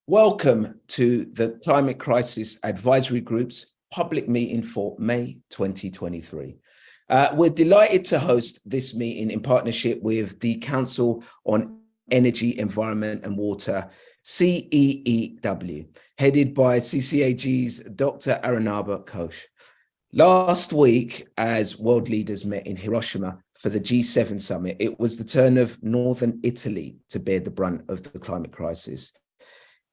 Welcome to the Climate Crisis Advisory Group's public meeting for May 2023. We're delighted to host this meeting in partnership with the Council on Energy, Environment and Water, CEEW, headed by CCAG's Dr. Aranaba Ghosh. Last week, as world leaders met in Hiroshima for the G7 summit, it was the turn of northern Italy to bear the brunt of the climate crisis,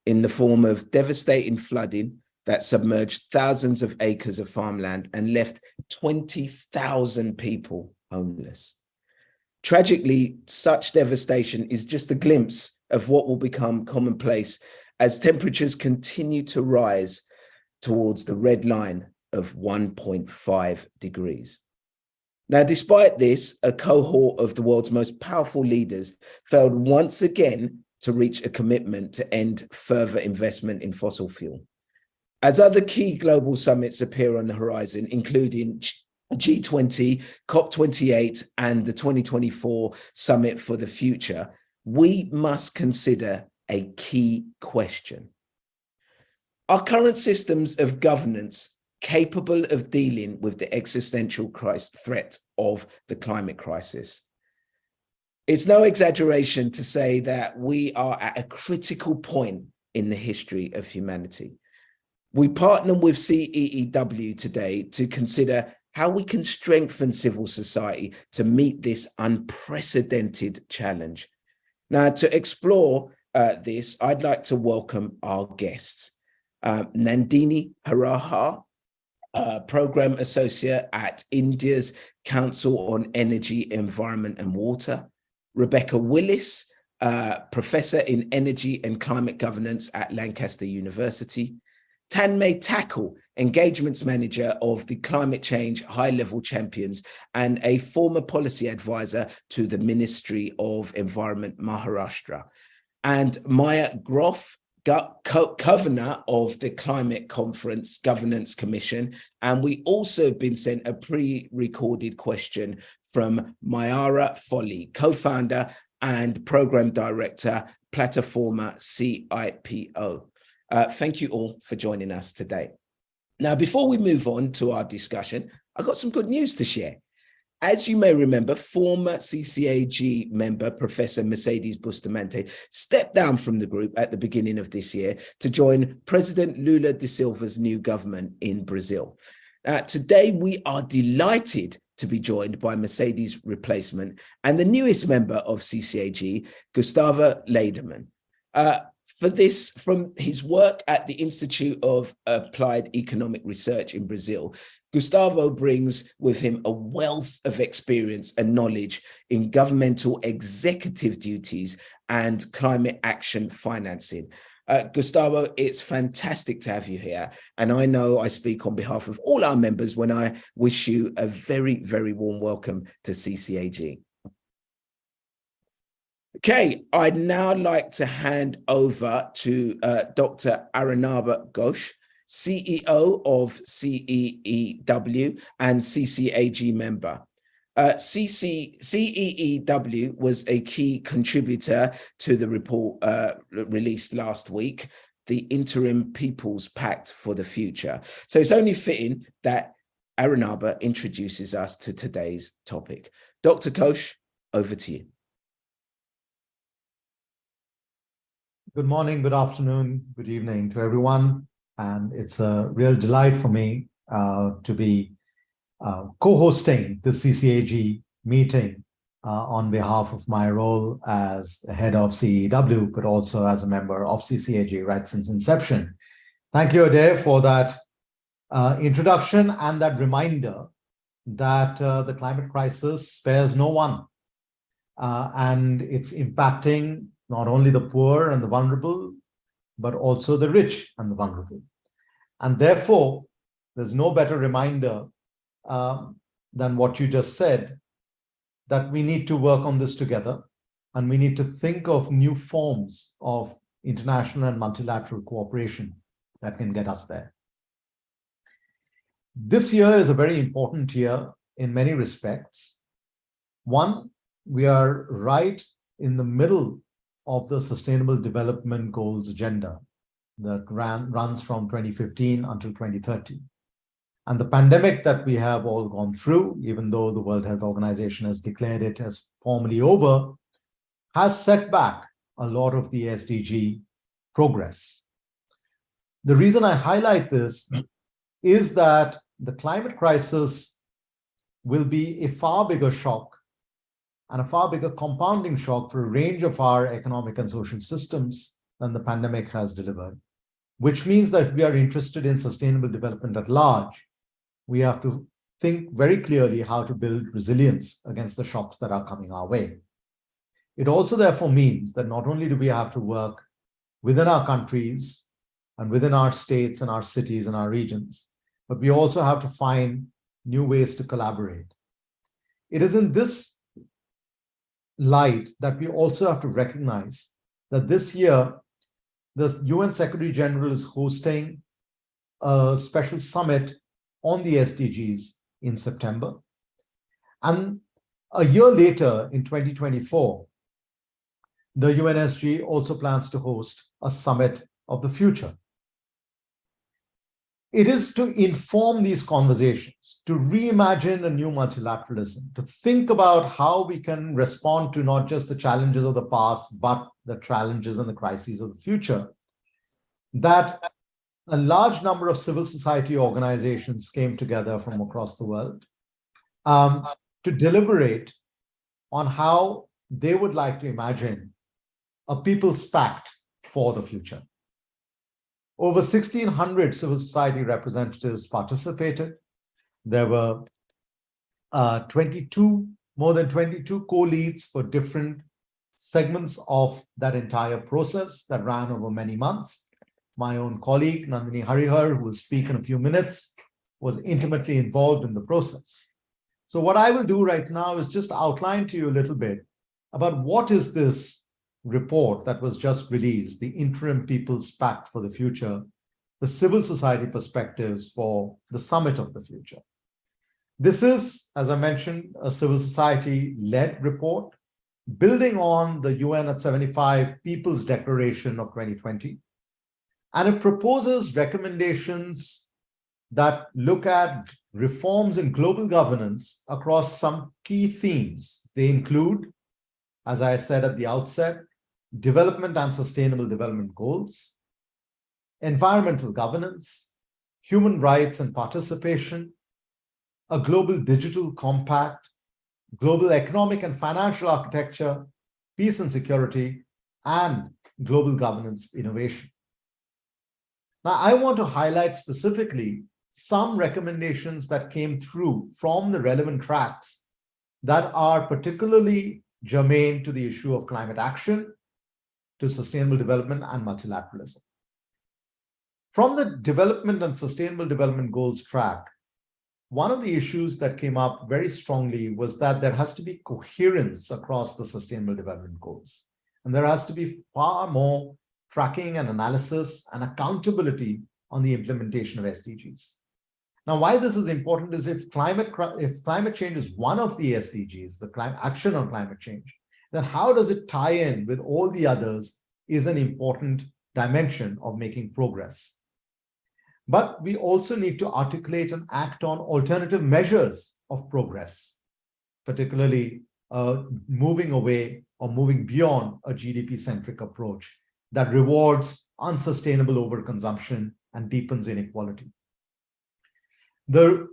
in the form of devastating flooding that submerged thousands of acres of farmland and left 20,000 people homeless. Tragically, such devastation is just a glimpse of what will become commonplace as temperatures continue to rise towards the red line of 1.5 degrees. Now, despite this, a cohort of the world's most powerful leaders failed once again to reach a commitment to end further investment in fossil fuel. As other key global summits appear on the horizon, including G20, COP28, and the 2024 Summit for the Future, we must consider a key question. Are current systems of governance capable of dealing with the existential threat of the climate crisis? It's no exaggeration to say that we are at a critical point in the history of humanity. We partner with CEEW today to consider how we can strengthen civil society to meet this unprecedented challenge. Now, to explore this, I'd like to welcome our guests. Nandini Haraha, Program Associate at India's Council on Energy, Environment and Water. Rebecca Willis, Professor in Energy and Climate Governance at Lancaster University. Tanmay Thakur, Engagements Manager of the Climate Change High-Level Champions and a former policy advisor to the Ministry of Environment, Maharashtra. And Maya Groff, Governor of the Climate Conference Governance Commission. And we also have been sent a pre-recorded question from Mayara Foley, co-founder and program director, Plataforma CIPO. Thank you all for joining us today. Now, before we move on to our discussion, I've got some good news to share. As you may remember, former CCAG member, Professor Mercedes Bustamante, stepped down from the group at the beginning of this year to join President Lula da Silva's new government in Brazil. Today, we are delighted to be joined by Mercedes' replacement and the newest member of CCAG, Gustavo Lederman. For this, from his work at the Institute of Applied Economic Research in Brazil, Gustavo brings with him a wealth of experience and knowledge in governmental executive duties and climate action financing. Gustavo, it's fantastic to have you here. And I know I speak on behalf of all our members when I wish you a very, very warm welcome to CCAG. Okay, I'd now like to hand over to Dr. Aranaba Ghosh, CEO of CEEW and CCAG member. CEEW was a key contributor to the report released last week, the Interim People's Pact for the Future. So it's only fitting that Aranaba introduces us to today's topic. Dr. Ghosh, over to you. Good morning, good afternoon, good evening to everyone. And it's a real delight for me to be co-hosting the CCAG meeting on behalf of my role as the head of CEEW, but also as a member of CCAG right since inception. Thank you, Adair, for that introduction and that reminder that the climate crisis spares no one. And it's impacting not only the poor and the vulnerable, but also the rich and the vulnerable. And therefore, there's no better reminder than what you just said, that we need to work on this together, and we need to think of new forms of international and multilateral cooperation that can get us there. This year is a very important year in many respects. One, we are right in the middle of the Sustainable Development Goals agenda. that runs from 2015 until 2030. And the pandemic that we have all gone through, even though the World Health Organization has declared it as formally over, has set back a lot of the SDG progress. The reason I highlight this is that the climate crisis will be a far bigger shock and a far bigger compounding shock for a range of our economic and social systems than the pandemic has delivered, which means that if we are interested in sustainable development at large, we have to think very clearly how to build resilience against the shocks that are coming our way. It also therefore means that not only do we have to work within our countries and within our states and our cities and our regions, but we also have to find new ways to collaborate. It is in this light that we also have to recognize that this year, the UN Secretary General is hosting a special summit on the SDGs in September. And a year later, in 2024, the UNSG also plans to host a summit of the future. It is to inform these conversations, to reimagine a new multilateralism, to think about how we can respond to not just the challenges of the past, but the challenges and the crises of the future, that a large number of civil society organizations came together from across the world to deliberate on how they would like to imagine a people's pact for the future. Over 1,600 civil society representatives participated. There were more than 22 co-leads for different segments of that entire process that ran over many months. My own colleague, Nandini Harihar, who will speak in a few minutes, was intimately involved in the process. So what I will do right now is just outline to you a little bit about what is this report that was just released, the Interim People's Pact for the Future, the civil society perspectives for the Summit of the Future. This is, as I mentioned, a civil society-led report, building on the UN at 75 People's Declaration of 2020. And it proposes recommendations that look at reforms in global governance across some key themes. They include, as I said at the outset, development and sustainable development goals, environmental governance, human rights and participation, a global digital compact, global economic and financial architecture, peace and security, and global governance innovation. Now, I want to highlight specifically some recommendations that came through from the relevant tracks that are particularly germane to the issue of climate action, to sustainable development and multilateralism. From the development and sustainable development goals track, one of the issues that came up very strongly was that there has to be coherence across the sustainable development goals. And there has to be far more tracking and analysis and accountability on the implementation of SDGs. Now, why this is important is if climate change is one of the SDGs, the action on climate change, then how does it tie in with all the others is an important dimension of making progress. But we also need to articulate and act on alternative measures of progress, particularly moving away or moving beyond a GDP-centric approach that rewards unsustainable overconsumption and deepens inequality. The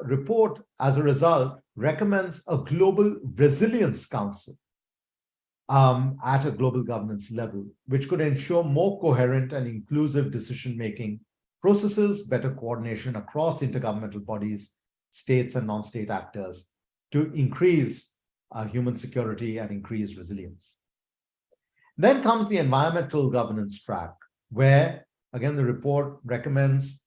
report, as a result, recommends a global resilience council at a global governance level, which could ensure more coherent and inclusive decision-making processes, better coordination across intergovernmental bodies, states and non-state actors to increase human security and increase resilience. Then comes the environmental governance track, where, again, the report recommends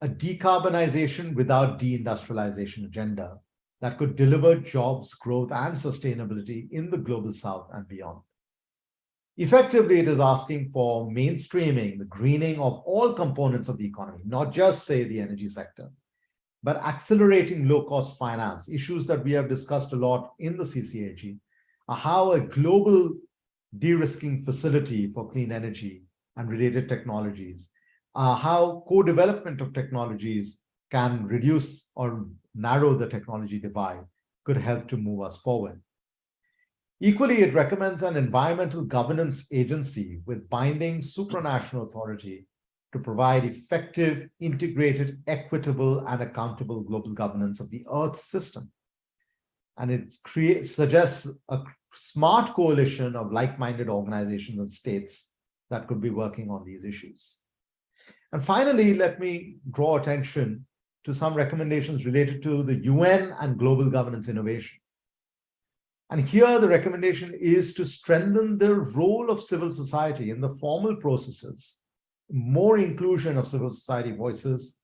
a decarbonization without deindustrialization agenda that could deliver jobs, growth, and sustainability in the global south and beyond. Effectively, it is asking for mainstreaming, the greening of all components of the economy, not just, say, the energy sector, but accelerating low-cost finance, issues that we have discussed a lot in the CCAG, are how a global de-risking facility for clean energy and related technologies, how co-development of technologies can reduce or narrow the technology divide could help to move us forward. Equally, it recommends an environmental governance agency with binding supranational authority to provide effective, integrated, equitable, and accountable global governance of the Earth system. And it suggests a smart coalition of like-minded organizations and states that could be working on these issues. And finally, let me draw attention to some recommendations related to the UN and global governance innovation. And here the recommendation is to strengthen the role of civil society in the formal processes, more inclusion of civil society voices,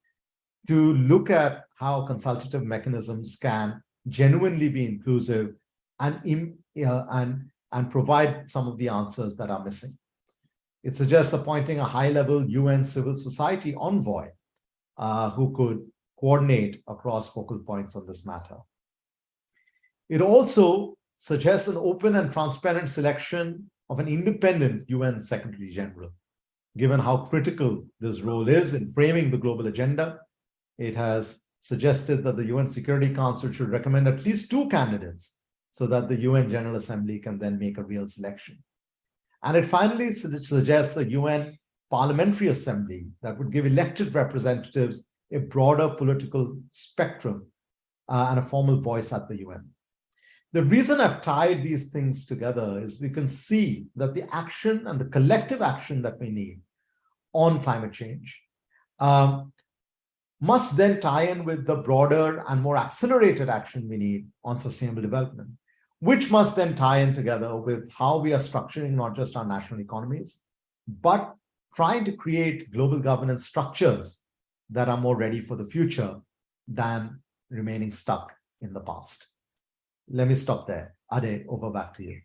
to look at how consultative mechanisms can genuinely be inclusive and provide some of the answers that are missing. It suggests appointing a high-level UN civil society envoy who could coordinate across focal points on this matter. It also suggests an open and transparent selection of an independent UN Secretary General. Given how critical this role is in framing the global agenda, it has suggested that the UN Security Council should recommend at least 2 candidates so that the UN General Assembly can then make a real selection. And it finally suggests a UN Parliamentary Assembly that would give elected representatives a broader political spectrum and a formal voice at the UN. The reason I've tied these things together is we can see that the action and the collective action that we need on climate change must then tie in with the broader and more accelerated action we need on sustainable development, which must then tie in together with how we are structuring not just our national economies, but trying to create global governance structures that are more ready for the future than remaining stuck in the past. Let me stop there. Ade, over back to you.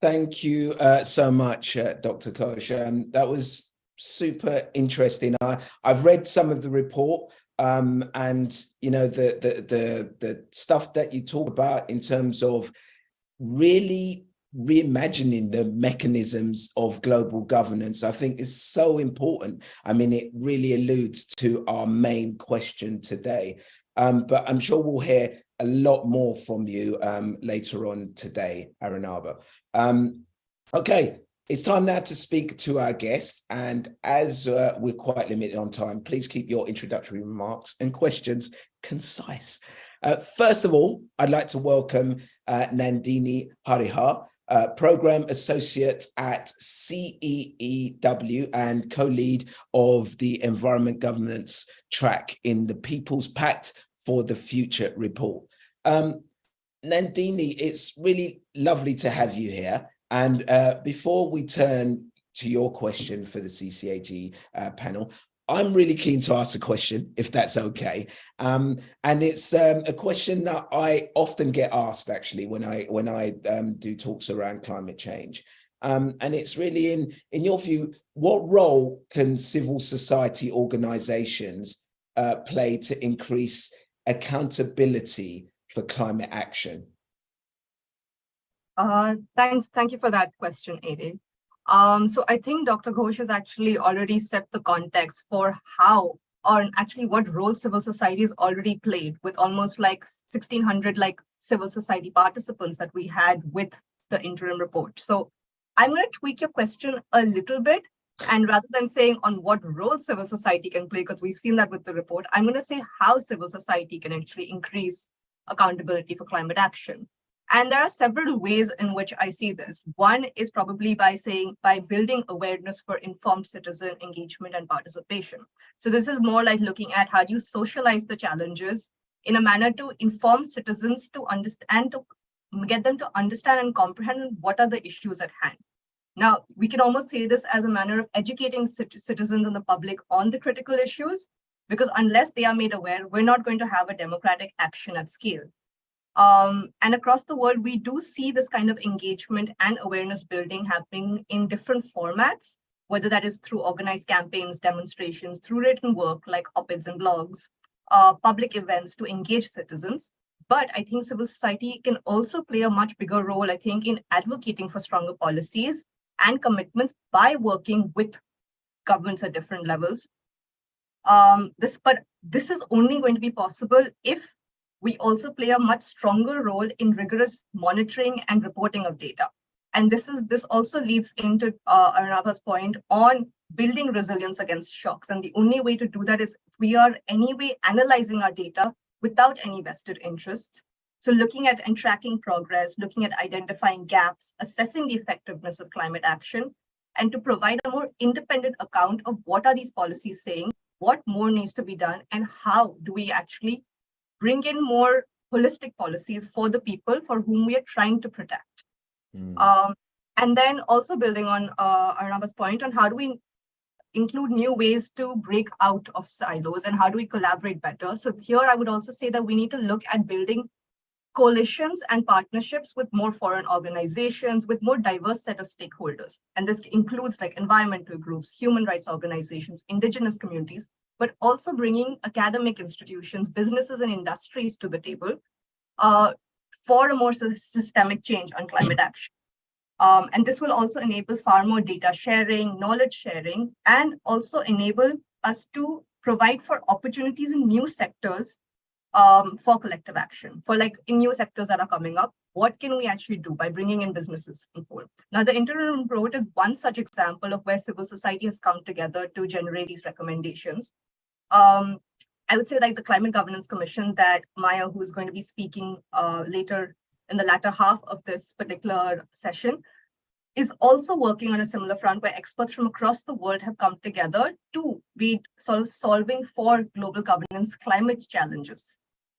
Thank you so much, Dr. Ghosh. That was super interesting. I've read some of the report, and you know the stuff that you talk about in terms of really reimagining the mechanisms of global governance, I think is so important. I mean, it really alludes to our main question today. But I'm sure we'll hear a lot more from you later on today, Arunabha. Okay, it's time now to speak to our guests. And as we're quite limited on time, please keep your introductory remarks and questions concise. First of all, I'd like to welcome Nandini Harihar, Program Associate at CEEW and co-lead of the Environment Governance track in the People's Pact for the Future report. Nandini, it's really lovely to have you here. And before we turn to your question for the CCAG panel, I'm really keen to ask a question, if that's okay. And it's a question that I often get asked, actually, when I do talks around climate change. And it's really in your view, what role can civil society organizations play to increase accountability for climate action? Thank you for that question, Ade. So I think Dr. Ghosh has actually already set the context for how, or actually what role civil society has already played with almost like 1,600 like civil society participants that we had with the interim report. So I'm going to tweak your question a little bit, and rather than saying on what role civil society can play, because we've seen that with the report, I'm going to say how civil society can actually increase accountability for climate action. And there are several ways in which I see this. One is probably by building awareness for informed citizen engagement and participation. So this is more like looking at how do you socialize the challenges in a manner to inform citizens to understand, to get them to understand and comprehend what are the issues at hand. Now, we can almost say this as a manner of educating citizens and the public on the critical issues, because unless they are made aware, we're not going to have a democratic action at scale. And across the world, we do see this kind of engagement and awareness building happening in different formats, whether that is through organized campaigns, demonstrations, through written work like op-eds and blogs, public events to engage citizens. But I think civil society can also play a much bigger role, I think, in advocating for stronger policies and commitments by working with governments at different levels. But this is only going to be possible if we also play a much stronger role in rigorous monitoring and reporting of data. And this also leads into Arnab's point on building resilience against shocks. And the only way to do that is if we are anyway analyzing our data without any vested interests. So looking at and tracking progress, looking at identifying gaps, assessing the effectiveness of climate action, and to provide a more independent account of what are these policies saying, what more needs to be done, and how do we actually bring in more holistic policies for the people for whom we are trying to protect. And then also building on Arnab's point on how do we include new ways to break out of silos and how do we collaborate better. So here I would also say that we need to look at building coalitions and partnerships with more foreign organizations, with more diverse set of stakeholders. And this includes like environmental groups, human rights organizations, indigenous communities, but also bringing academic institutions, businesses and industries to the table for a more systemic change on climate action. And this will also enable far more data sharing, knowledge sharing, and also enable us to provide for opportunities in new sectors for collective action, for like in new sectors that are coming up. What can we actually do by bringing in businesses involved? Now, the interim report is one such example of where civil society has come together to generate these recommendations. I would say like the Climate Governance Commission that Maya, who is going to be speaking later in the latter half of this particular session, is also working on a similar front where experts from across the world have come together to be sort of solving for global governance climate challenges.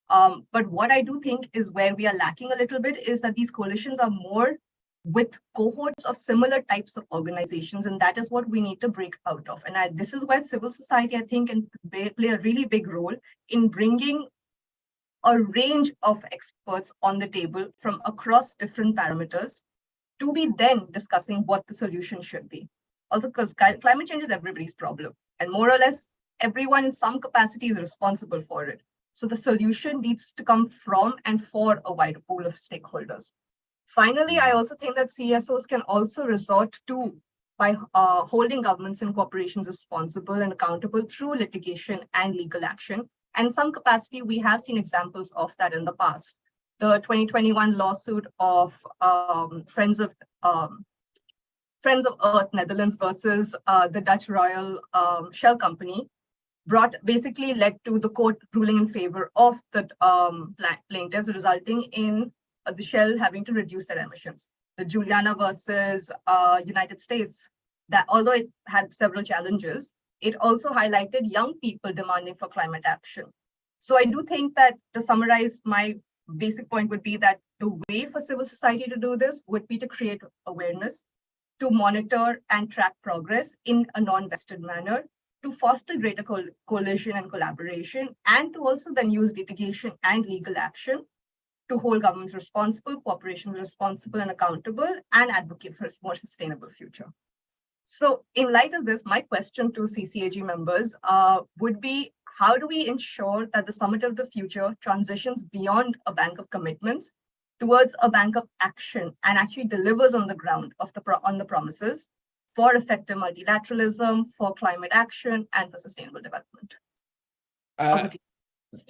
But what I do think is where we are lacking a little bit is that these coalitions are more with cohorts of similar types of organizations, and that is what we need to break out of. And this is where civil society, I think, can play a really big role in bringing a range of experts on the table from across different parameters to be then discussing what the solution should be. Also, because climate change is everybody's problem, and more or less everyone in some capacity is responsible for it. So the solution needs to come from and for a wider pool of stakeholders. Finally, I also think that CSOs can also resort to by holding governments and corporations responsible and accountable through litigation and legal action. And in some capacity, we have seen examples of that in the past. The 2021 lawsuit of Friends of Earth Netherlands versus the Dutch Royal Shell Company basically led to the court ruling in favor of the plaintiffs, resulting in the Shell having to reduce their emissions. The Juliana versus United States, that although it had several challenges, it also highlighted young people demanding for climate action. So I do think that, to summarize, my basic point would be that the way for civil society to do this would be to create awareness, to monitor and track progress in a non-vested manner, to foster greater coalition and collaboration, and to also then use litigation and legal action to hold governments responsible, corporations responsible and accountable, and advocate for a more sustainable future. So in light of this, my question to CCAG members would be, how do we ensure that the Summit of the Future transitions beyond a bank of commitments towards a bank of action and actually delivers on the ground on the promises for effective multilateralism, for climate action, and for sustainable development?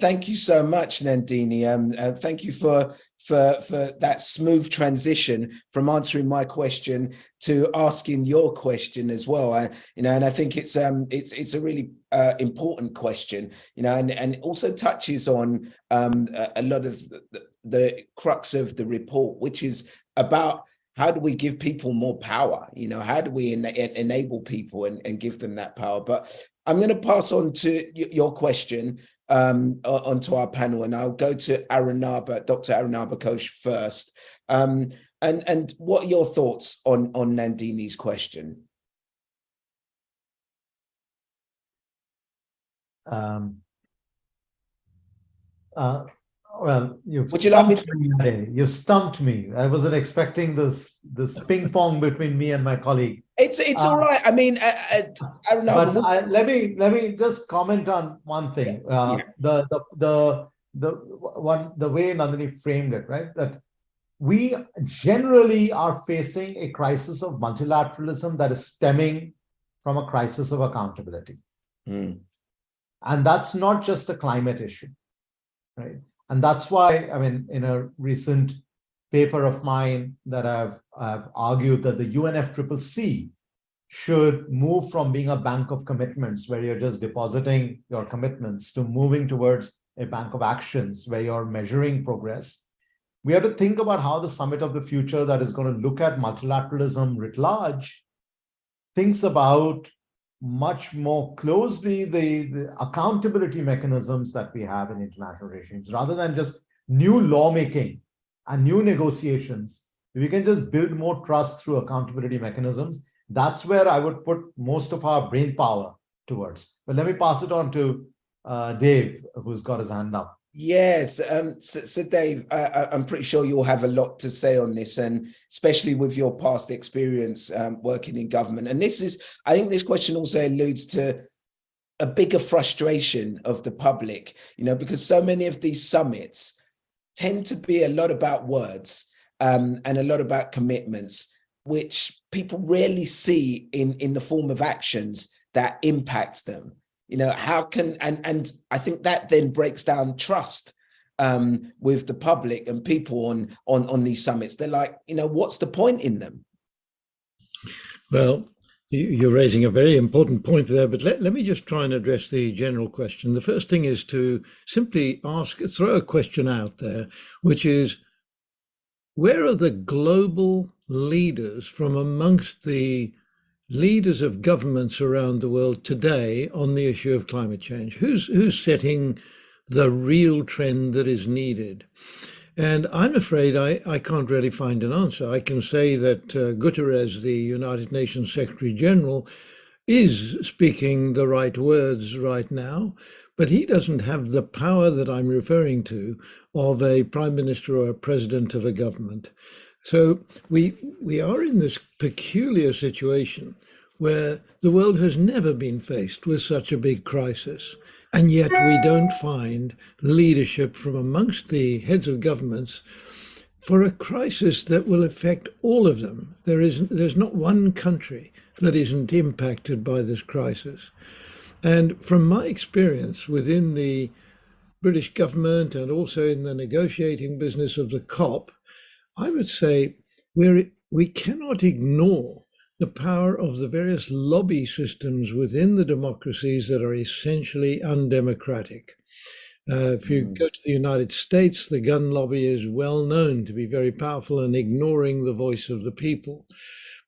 Thank you so much, Nandini. Thank you for that smooth transition from answering my question to asking your question as well. And I think it's a really important question, and also touches on a lot of the crux of the report, which is about how do we give people more power? How do we enable people and give them that power? But I'm going to pass on to your question onto our panel, and I'll go to Dr. Arunabha Ghosh first. And what are your thoughts on Nandini's question? Well, you've Would you like me stumped me today. You stumped me. I wasn't expecting this ping pong between me and my colleague. It's all right. I mean, I don't know. But let me just comment on one thing. The way Nandini framed it, right? That we generally are facing a crisis of multilateralism that is stemming from a crisis of accountability. Mm. And that's not just a climate issue, right? And that's why, I mean, in a recent paper of mine that I've argued that the UNFCCC should move from being a bank of commitments where you're just depositing your commitments to moving towards a bank of actions where you're measuring progress. We have to think about how the summit of the future that is going to look at multilateralism writ large thinks about much more closely the accountability mechanisms that we have in international regimes, rather than just new lawmaking and new negotiations. If we can just build more trust through accountability mechanisms, that's where I would put most of our brain power towards. But let me pass it on to Dave, who's got his hand up. Yes. So Dave, I'm pretty sure you'll have a lot to say on this, and especially with your past experience working in government. And I think this question also alludes to a bigger frustration of the public, because so many of these summits tend to be a lot about words and a lot about commitments, which people rarely see in the form of actions that impact them. How can, and I think that then breaks down trust with the public and people on these summits. They're like, what's the point in them? Well, you're raising a very important point there, but let me just try and address the general question. The first thing is to simply throw a question out there, which is, where are the global leaders from amongst the leaders of governments around the world today on the issue of climate change? Who's setting the real trend that is needed? And I'm afraid I can't really find an answer. I can say that Guterres, the United Nations Secretary General, is speaking the right words right now, but he doesn't have the power that I'm referring to of a prime minister or a president of a government. So we are in this peculiar situation where the world has never been faced with such a big crisis, and yet we don't find leadership from amongst the heads of governments for a crisis that will affect all of them. There's not one country that isn't impacted by this crisis. And from my experience within the British government and also in the negotiating business of the COP, I would say we cannot ignore the power of the various lobby systems within the democracies that are essentially undemocratic. If you go to the United States, the gun lobby is well known to be very powerful and ignoring the voice of the people.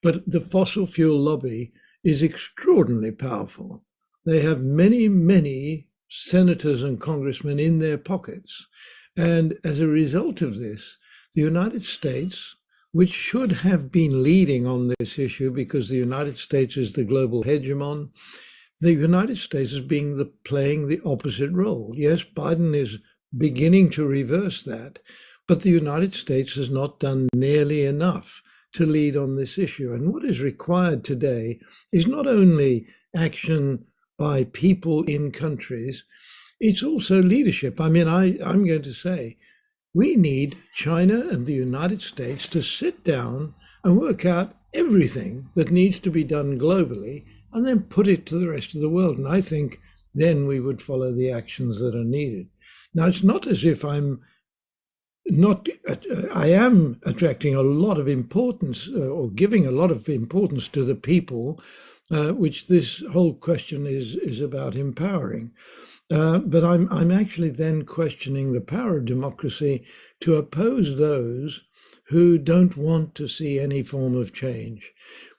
But the fossil fuel lobby is extraordinarily powerful. They have many, many senators and congressmen in their pockets. And as a result of this, the United States, which should have been leading on this issue because the United States is the global hegemon, the United States is playing the opposite role. Yes, Biden is beginning to reverse that, but the United States has not done nearly enough to lead on this issue. And what is required today is not only action by people in countries, it's also leadership. I mean, I'm going to say, we need China and the United States to sit down and work out everything that needs to be done globally and then put it to the rest of the world. And I think then we would follow the actions that are needed. Now, it's not as if I am attracting a lot of importance or giving a lot of importance to the people, which this whole question is about empowering. But I'm actually then questioning the power of democracy to oppose those who don't want to see any form of change.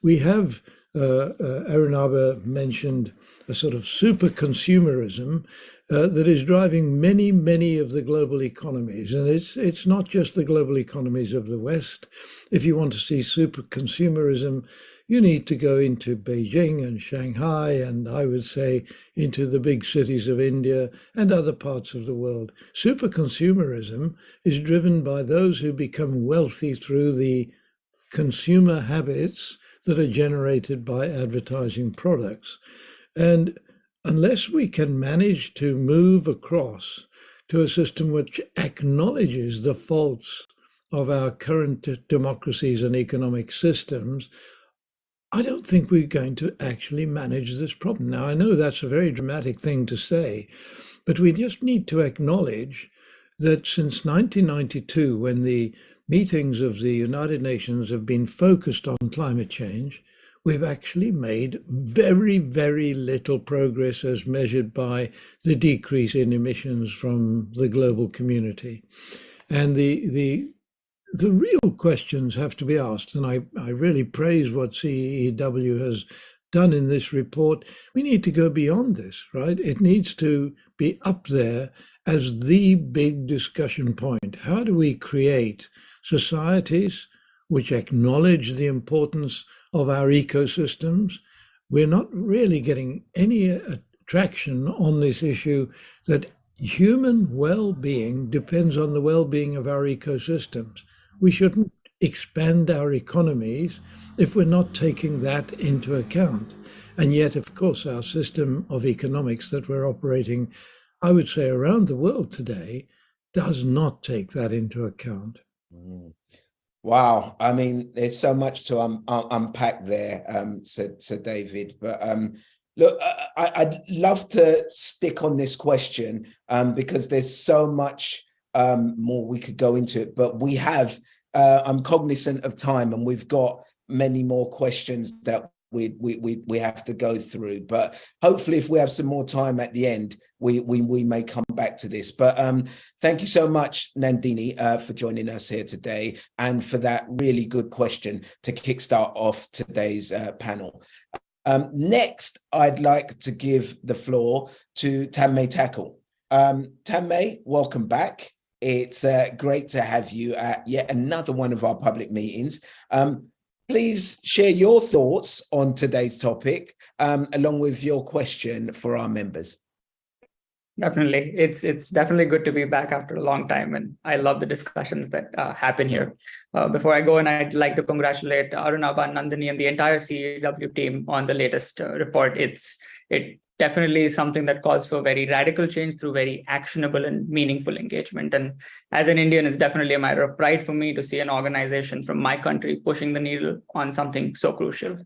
We have, Arunabha mentioned, a sort of super consumerism that is driving many, many of the global economies. And it's not just the global economies of the West. If you want to see super consumerism, you need to go into Beijing and Shanghai, and I would say into the big cities of India and other parts of the world. Super consumerism is driven by those who become wealthy through the consumer habits that are generated by advertising products. And unless we can manage to move across to a system which acknowledges the faults of our current democracies and economic systems, I don't think we're going to actually manage this problem. Now, I know that's a very dramatic thing to say, but we just need to acknowledge that since 1992, when the meetings of the United Nations have been focused on climate change, we've actually made very, very little progress as measured by the decrease in emissions from the global community. And the real questions have to be asked, and I really praise what CEEW has done in this report. We need to go beyond this, right? It needs to be up there as the big discussion point. How do we create societies which acknowledge the importance of our ecosystems? We're not really getting any traction on this issue that human well-being depends on the well-being of our ecosystems. We shouldn't expand our economies if we're not taking that into account. And yet, of course, our system of economics that we're operating, I would say, around the world today, does not take that into account. Wow. I mean, there's so much to unpack there, said David. But look, I'd love to stick on this question because there's so much more we could go into it. But we have, I'm cognizant of time, and we've got many more questions that we have to go through. But hopefully, if we have some more time at the end, we may come back to this. But thank you so much, Nandini, for joining us here today, and for that really good question to kickstart off today's panel. Next, I'd like to give the floor to Tanmay Thakur. Tanmay, welcome back. It's great to have you at yet another one of our public meetings. Please share your thoughts on today's topic, along with your question for our members. Definitely. It's definitely good to be back after a long time, and I love the discussions that happen here. Before I go, and I'd like to congratulate Arunabha, Nandini, and the entire CEW team on the latest report. It definitely is something that calls for very radical change through very actionable and meaningful engagement. And as an Indian, it's definitely a matter of pride for me to see an organization from my country pushing the needle on something so crucial.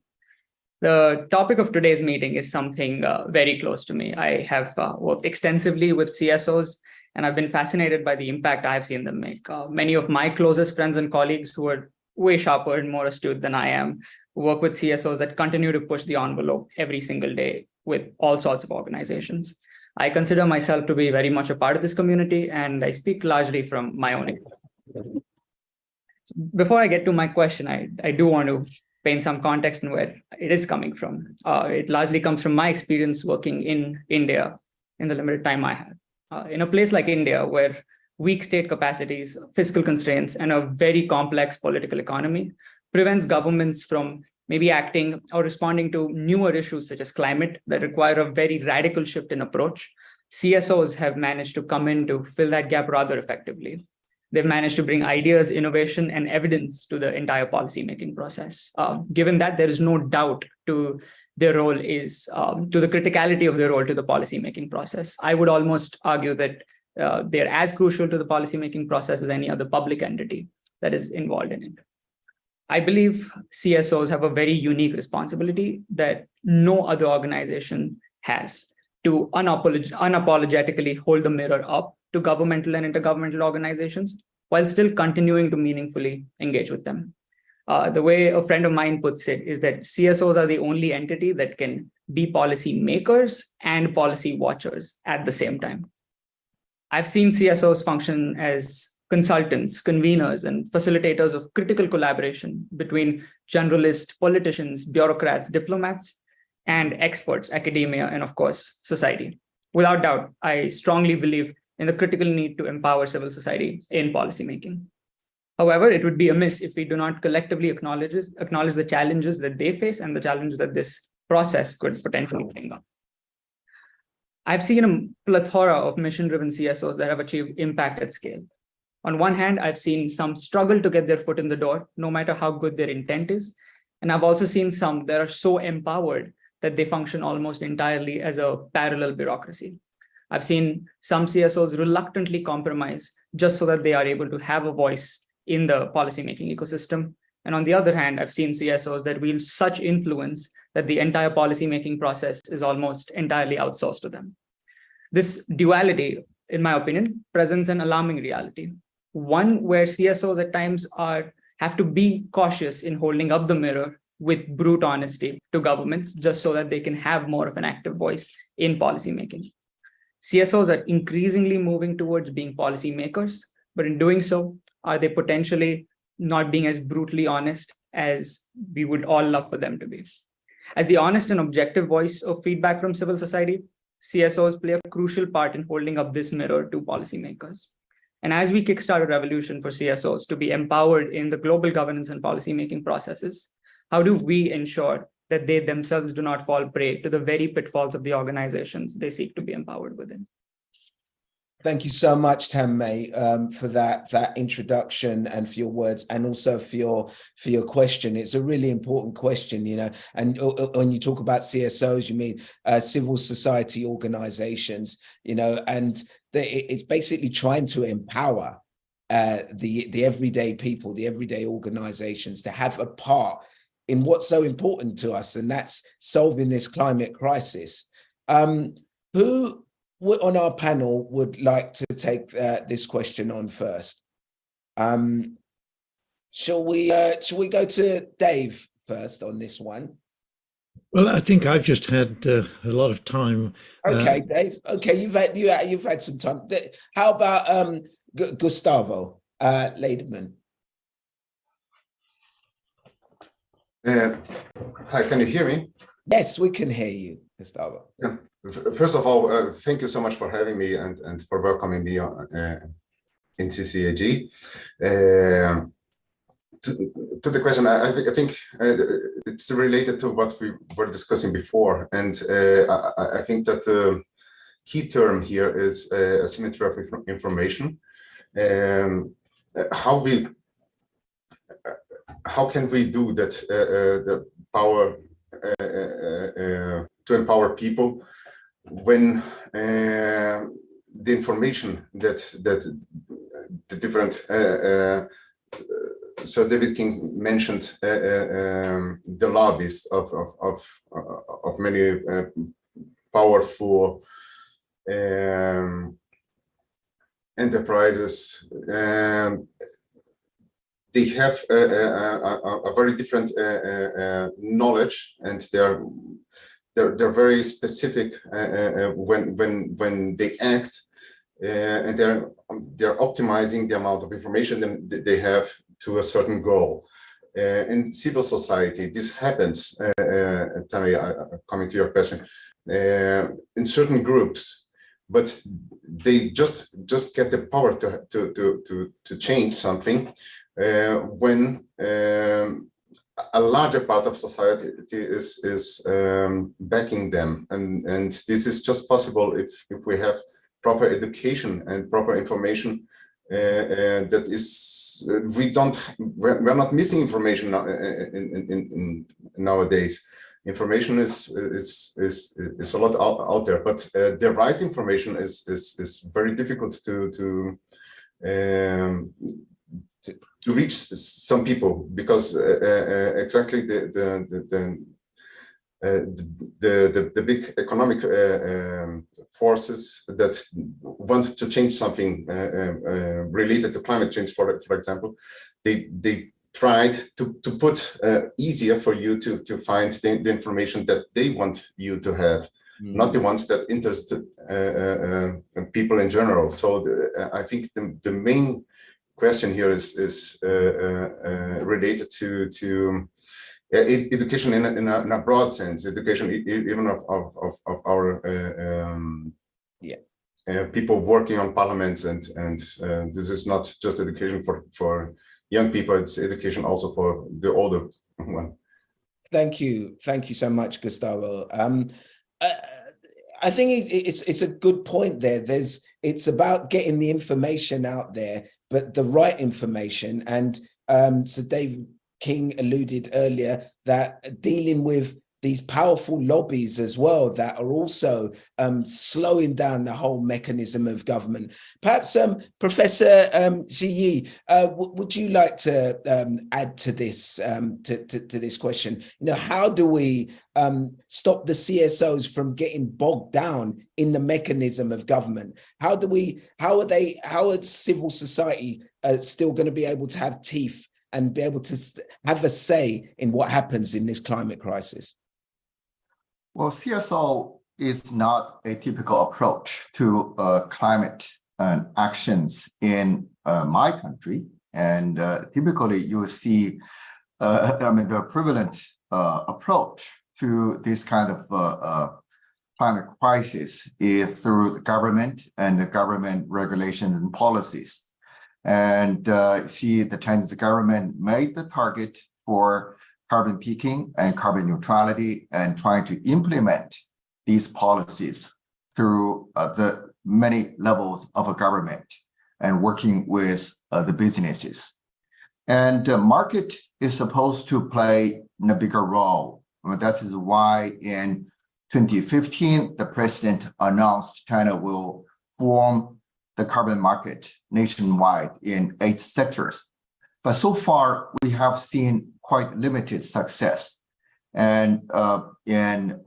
The topic of today's meeting is something very close to me. I have worked extensively with CSOs, and I've been fascinated by the impact I've seen them make. Many of my closest friends and colleagues who are way sharper and more astute than I am work with CSOs that continue to push the envelope every single day with all sorts of organizations. I consider myself to be very much a part of this community, and I speak largely from my own experience. Before I get to my question, I do want to paint some context on where it is coming from. It largely comes from my experience working in India in the limited time I had. In a place like India, where weak state capacities, fiscal constraints, and a very complex political economy prevents governments from maybe acting or responding to newer issues such as climate that require a very radical shift in approach, CSOs have managed to come in to fill that gap rather effectively. They've managed to bring ideas, innovation, and evidence to the entire policymaking process. Given that, there is no doubt to their role is, to the criticality of their role to the policymaking process. I would almost argue that they're as crucial to the policymaking process as any other public entity that is involved in it. I believe CSOs have a very unique responsibility that no other organization has to unapologetically hold the mirror up to governmental and intergovernmental organizations while still continuing to meaningfully engage with them. The way a friend of mine puts it is that CSOs are the only entity that can be policy makers and policy watchers at the same time. I've seen CSOs function as consultants, conveners, and facilitators of critical collaboration between generalist politicians, bureaucrats, diplomats, and experts, academia, and of course, society. Without doubt, I strongly believe in the critical need to empower civil society in policymaking. However, it would be amiss if we do not collectively acknowledge the challenges that they face and the challenges that this process could potentially bring up. I've seen a plethora of mission-driven CSOs that have achieved impact at scale. On one hand, I've seen some struggle to get their foot in the door, no matter how good their intent is. And I've also seen some that are so empowered that they function almost entirely as a parallel bureaucracy. I've seen some CSOs reluctantly compromise just so that they are able to have a voice in the policymaking ecosystem. And on the other hand, I've seen CSOs that wield such influence that the entire policymaking process is almost entirely outsourced to them. This duality, in my opinion, presents an alarming reality. One where CSOs at times have to be cautious in holding up the mirror with brute honesty to governments, just so that they can have more of an active voice in policymaking. CSOs are increasingly moving towards being policymakers, but in doing so, are they potentially not being as brutally honest as we would all love for them to be? As the honest and objective voice of feedback from civil society, CSOs play a crucial part in holding up this mirror to policymakers. And as we kickstart a revolution for CSOs to be empowered in the global governance and policymaking processes, how do we ensure that they themselves do not fall prey to the very pitfalls of the organizations they seek to be empowered within? Thank you so much, Tanmay, for that introduction and for your words, and also for your question. It's a really important question, you know. And when you talk about CSOs, you mean civil society organizations, you know, and it's basically trying to empower the everyday people, the everyday organizations to have a part in what's so important to us, and that's solving this climate crisis. Who on our panel would like to take this question on first? Shall we go to Dave first on this one? Well, I think I've just had a lot of time. Okay, Dave. Okay, you've had some time. How about Gustavo Lederman? Hi, can you hear me? Yes, we can hear you, Gustavo. Yeah. First of all, thank you so much for having me and for welcoming me in CCAG. To the question, I think it's related to what we were discussing before, and I think that the key term here is asymmetry of information. How can we do that? The power to empower people when the information that the different so David King mentioned the lobbies of many powerful enterprises. They have a very different knowledge, and they're very specific when they act, and they're optimizing the amount of information that they have to a certain goal. In civil society, this happens. Tammy, coming to your question, in certain groups, but they just get the power to change something when a larger part of society is backing them, and this is just possible if we have proper education and proper information. That is, we're not missing information in nowadays. Information is a lot out there, but the right information is very difficult to reach some people, because exactly the big economic forces that want to change something related to climate change, for example, they tried to put easier for you to find the information that they want you to have, not the ones that interest people in general. So I think the main question here is related to education in a broad sense, education even of our people working on parliaments, and this is not just education for young people, it's education also for the older one. Thank you so much, Gustavo. I think it's a good point there. It's about getting the information out there, but the right information. And so Dave King alluded earlier that dealing with these powerful lobbies as well that are also slowing down the whole mechanism of government. Perhaps Professor Ji, would you like to add to this to this question? How do we stop the CSOs from getting bogged down in the mechanism of government? How are civil society still going to be able to have teeth and be able to have a say in what happens in this climate crisis? Well, CSO is not a typical approach to climate actions in my country. And typically you will see, the prevalent approach to this kind of climate crisis is through the government and the government regulations and policies. And see the Chinese government made the target for carbon peaking and carbon neutrality and trying to implement these policies through the many levels of a government and working with the businesses. And the market is supposed to play a bigger role. That is why in 2015, the president announced China will form the carbon market nationwide in 8 sectors. But so far, we have seen quite limited success. And in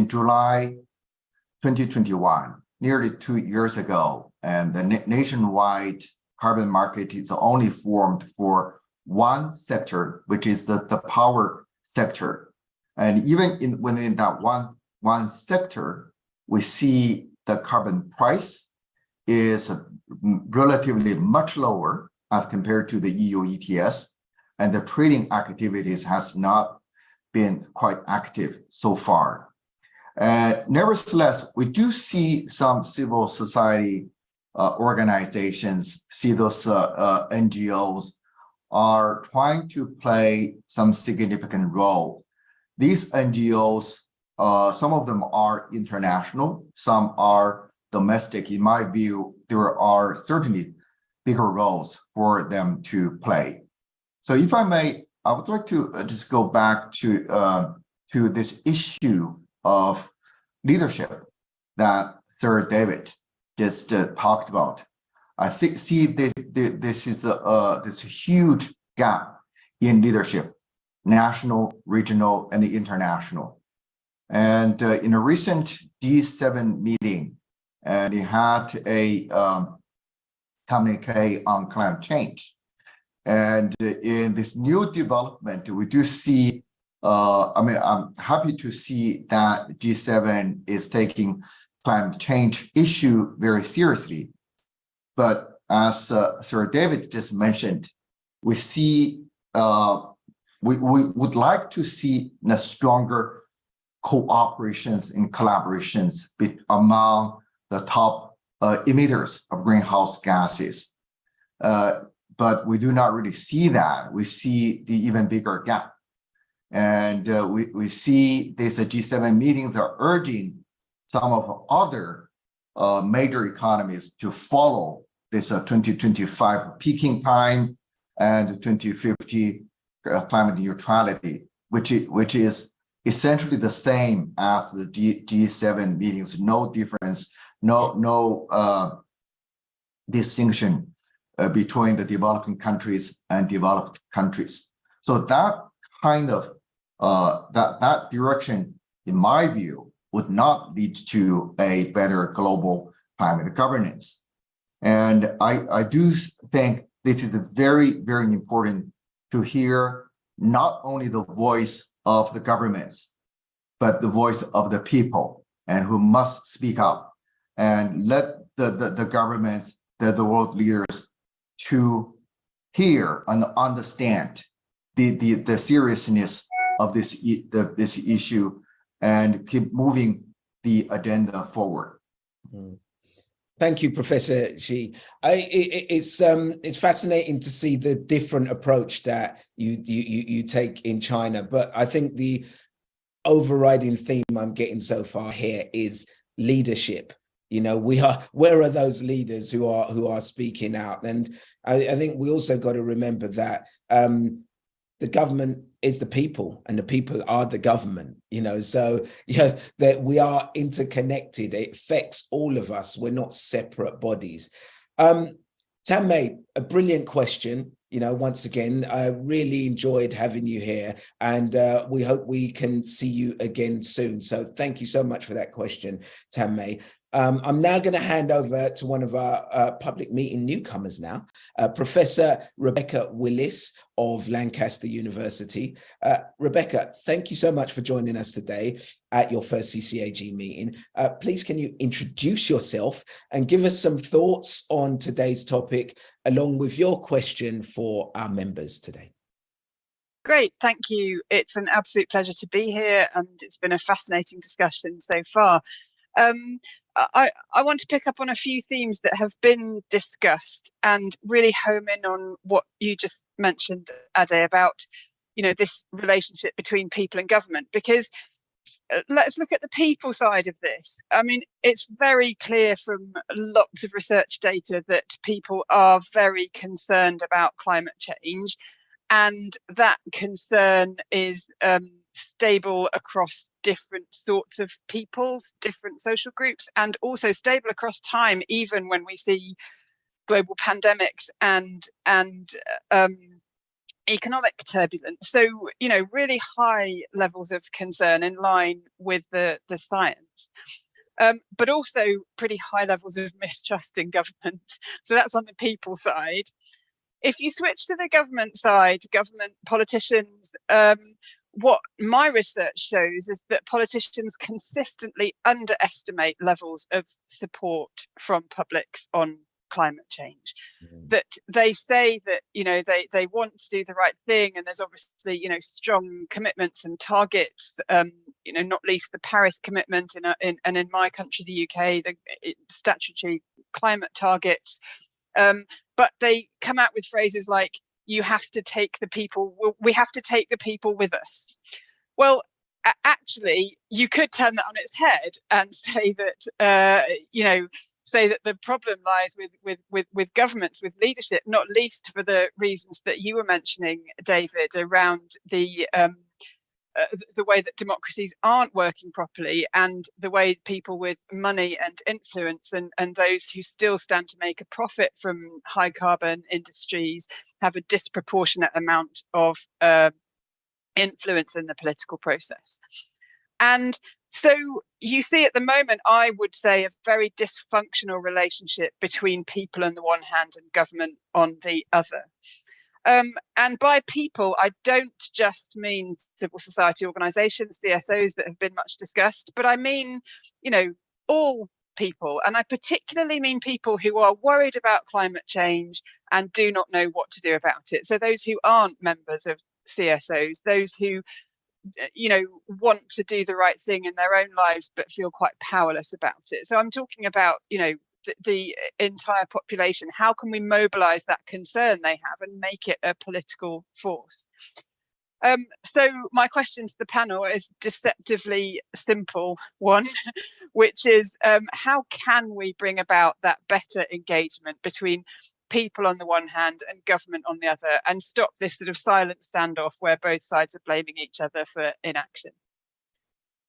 July 2021, nearly 2 years ago, and the nationwide carbon market is only formed for one sector, which is the power sector. And even within that one sector, we see the carbon price is relatively much lower as compared to the EU ETS, and the trading activities has not been quite active so far. Nevertheless, we do see some civil society organizations, see those NGOs are trying to play some significant role. These NGOs, some of them are international, some are domestic. In my view, there are certainly bigger roles for them to play. So if I may, I would like to just go back to this issue of leadership that Sir David just talked about. I think this is this huge gap in leadership, national, regional, and the international. And in a recent G7 meeting, and it had a communique on climate change. And in this new development, we do see, I'm happy to see that G7 is taking climate change issue very seriously. But as Sir David just mentioned, we see, we would like to see a stronger cooperations and collaborations among the top emitters of greenhouse gases. But we do not really see that. We see the even bigger gap. And we see these G7 meetings are urging some of other major economies to follow this 2025 peaking time and 2050 climate neutrality, which is essentially the same as the G7 meetings, no difference, no distinction between the developing countries and developed countries. So that kind of that direction, in my view, would not lead to a better global climate governance. And I do think this is very, very important to hear not only the voice of the governments, but the voice of the people, and who must speak up and let the governments, the world leaders, to hear and understand the seriousness of this issue and keep moving the agenda forward. Thank you, Professor Xi. It's fascinating to see the different approach that you take in China, but I think the overriding theme I'm getting so far here is leadership. Where are those leaders who are speaking out? And I think we also got to remember that the government is the people and the people are the government, so that we are interconnected. It affects all of us. We're not separate bodies. Tammé, a brilliant question. Once again, I really enjoyed having you here, and we hope we can see you again soon. So thank you so much for that question, Tammé. I'm now going to hand over to one of our public meeting newcomers now, Professor Rebecca Willis of Lancaster University. Rebecca, thank you so much for joining us today at your first CCAG meeting. Please, can you introduce yourself and give us some thoughts on today's topic, along with your question for our members today? Great, thank you. It's an absolute pleasure to be here, and it's been a fascinating discussion so far. I want to pick up on a few themes that have been discussed and really home in on what you just mentioned, Ade, about this relationship between people and government, because let's look at the people side of this. I mean, it's very clear from lots of research data that people are very concerned about climate change, and that concern is stable across different sorts of people, different social groups, and also stable across time, even when we see global pandemics and economic turbulence. So, really high levels of concern in line with the science, but also pretty high levels of mistrust in government. So that's on the people side. If you switch to the government side, government politicians, what my research shows is that politicians consistently underestimate levels of support from publics on climate change. That they say that they want to do the right thing, and there's obviously strong commitments and targets, not least the Paris commitment, and in my country, the UK, the statutory climate targets. But they come out with phrases like, we have to take the people with us. Well, actually, you could turn that on its head and say that, say that the problem lies with governments, with leadership, not least for the reasons that you were mentioning, David, around the way that democracies aren't working properly, and the way people with money and influence and those who still stand to make a profit from high carbon industries have a disproportionate amount of influence in the political process. And so you see at the moment, I would say, a very dysfunctional relationship between people on the one hand and government on the other. And by people, I don't just mean civil society organisations, CSOs that have been much discussed, but I mean, all people. And I particularly mean people who are worried about climate change and do not know what to do about it. So those who aren't members of CSOs, those who, want to do the right thing in their own lives, but feel quite powerless about it. So I'm talking about, the entire population. How can we mobilize that concern they have and make it a political force? So my question to the panel is deceptively simple one, which is how can we bring about that better engagement between people on the one hand and government on the other, and stop this sort of silent standoff where both sides are blaming each other for inaction?